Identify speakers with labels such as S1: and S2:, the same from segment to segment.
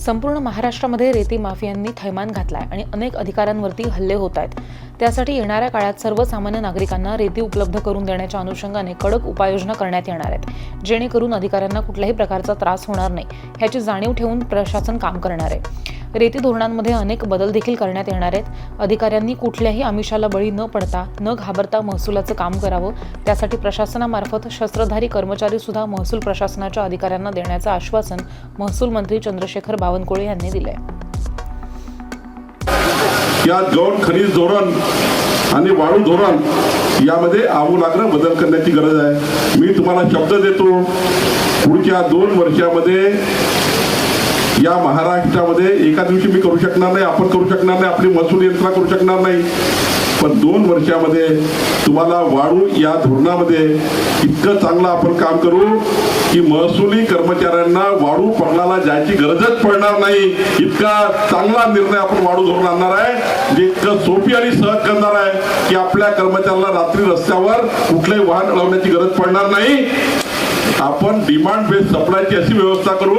S1: संपूर्ण महाराष्ट्रामध्ये रेती माफियांनी थैमान घातलाय आणि अनेक अधिकाऱ्यांवरती हल्ले होत आहेत। त्यासाठी येणाऱ्या काळात सर्वसामान्य नागरिकांना रेती उपलब्ध करून देण्याच्या अनुषंगाने कडक उपाययोजना करण्यात येणार आहेत, जेणेकरून अधिकाऱ्यांना कुठल्याही प्रकारचा त्रास होणार नाही ह्याची जाणीव ठेवून प्रशासन काम करणार आहे। रेती धोरणांमध्ये अनेक बदल देखील करण्यात येणार आहेत। अधिकाऱ्यांनी कुठल्याही आमिषाला बळी न पडता न घाबरता महसुलाचं काम करावं, त्यासाठी प्रशासनामार्फत शस्त्रधारी कर्मचारी सुद्धा महसूल प्रशासनाच्या अधिकाऱ्यांना देण्याचं आश्वासन महसूल मंत्री चंद्रशेखर बावनकुळे यांनी दिलंय।
S2: या गौण खनिज धोरण आणि वाळू धोरण यामध्ये आमूलाग्र बदल करण्याची गरज आहे। मी तुम्हाला शब्द देतो, पुढच्या 2 वर्षामध्ये या महाराष्ट्रामध्ये एका दिवशी मी करू शकणार नाही, आपण करू शकणार नाही, आपली महसूल यंत्रणा करू शकणार नाही, पण 2 वर्षामध्ये तुम्हाला वाळू या धोरणामध्ये इतकं चांगलं आपण काम करू की महसुली कर्मचाऱ्यांना वाळू पडलाला जायची गरजच पडणार नाही। इतका चांगला निर्णय आपण वाळू धोरण आणणार आहे, जे इतकं सोपी आणि सहज करणार आहे की आपल्या कर्मचाऱ्यांना रात्री रस्त्यावर कुठलंही वाहन अडवण्याची गरज पडणार नाही। आपण डिमांड बेस्ड सप्लायची अशी व्यवस्था करू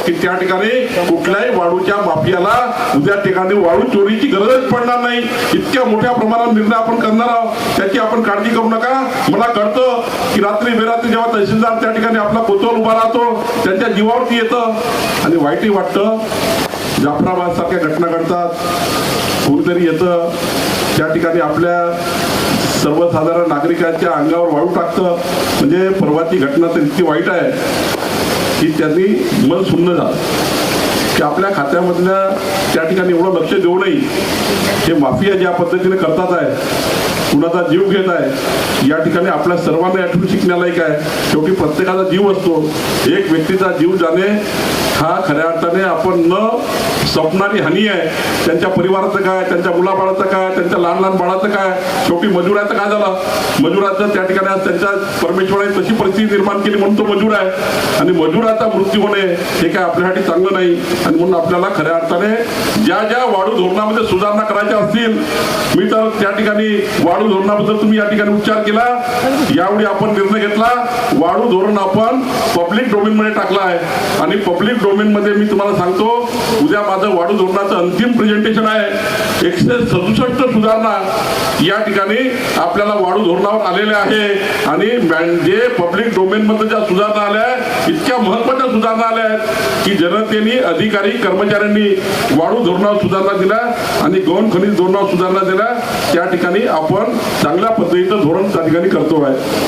S2: की त्या ठिकाणी कुठल्याही वाळूच्या माफियाला उद्या ठिकाणी वाळू चोरीची गरजच पडणार नाही। इतक्या मोठ्या प्रमाणात निर्णय आपण करणार आहोत, त्याची आपण काळजी करू नका। मला कळतं की रात्री बेरात्री जेव्हा तहसीलदार त्या ठिकाणी आपला कोतवाल उभा राहतो, त्यांच्या जीवावरती येतं आणि वाईटही वाटतं। जाफराबाद सारख्या घटना घडतात, कोणीतरी येतं त्या ठिकाणी आपल्या सर्वसाधारण नागरिकांच्या अंगावर वाळू टाकतं। म्हणजे परवाची घटना तर इतकी वाईट आहे की त्यांनी मन सुन्न झालं की आपल्या खात्यामधल्या त्या ठिकाणी एवढं लक्ष देऊ नये। हे माफिया ज्या पद्धतीने करतात आहे, कुणाचा जीव घेत आहे, या ठिकाणी आपल्या सर्वांना यातून शिकण्यालायक आहे। शेवटी प्रत्येकाचा जीव असतो, एक व्यक्तीचा जीव जाणे हा खऱ्या अर्थाने आपण न स्वप्नारी हानी आहे। त्यांच्या परिवाराचं काय, त्यांच्या मुलाबाळाचं काय, त्यांच्या लहान लहान बाळाचं काय, शेवटी मजुराचं काय झालं? मजुराचं त्या ठिकाणी आज त्यांच्या परमेश्वराने तशी परिस्थिती निर्माण केली म्हणून तो मजूर आहे आणि मजुराचा मृत्यू होणे हे काय आपल्यासाठी चांगलं नाही। आणि म्हणून आपल्याला खऱ्या अर्थाने ज्या ज्या वाळू धोरणामध्ये सुधारणा करायच्या असतील, मी तर त्या ठिकाणी वाळू धोरणाबद्दल तुम्ही या ठिकाणी उच्चार केला, यावेळी आपण निर्णय घेतला वाळू धोरण आपण पब्लिक डोमेन मध्ये टाकला आहे आणि पब्लिक डोमेन मध्ये मी तुम्हाला सांगतो उद्या माझं वाळू धोरणाचं अंतिम प्रेझेंटेशन आहे। 167 सुधारणा या ठिकाणी आपल्याला वाळू धोरणावर आलेले आहे आणि जे पब्लिक डोमेन मध्ये ज्या सुधारणा आल्या इतक्या महत्वाच्या सुधारणा आल्या आहेत की जनतेने अधिकारी कर्मचाऱ्यांनी वाळू धोरणावर सुधारणा दिल्या आणि गौण खनिज धोरणावर सुधारणा दिल्या। त्या ठिकाणी आपण चांगल्या पद्धतीचं धोरण त्या ठिकाणी करतो आहे।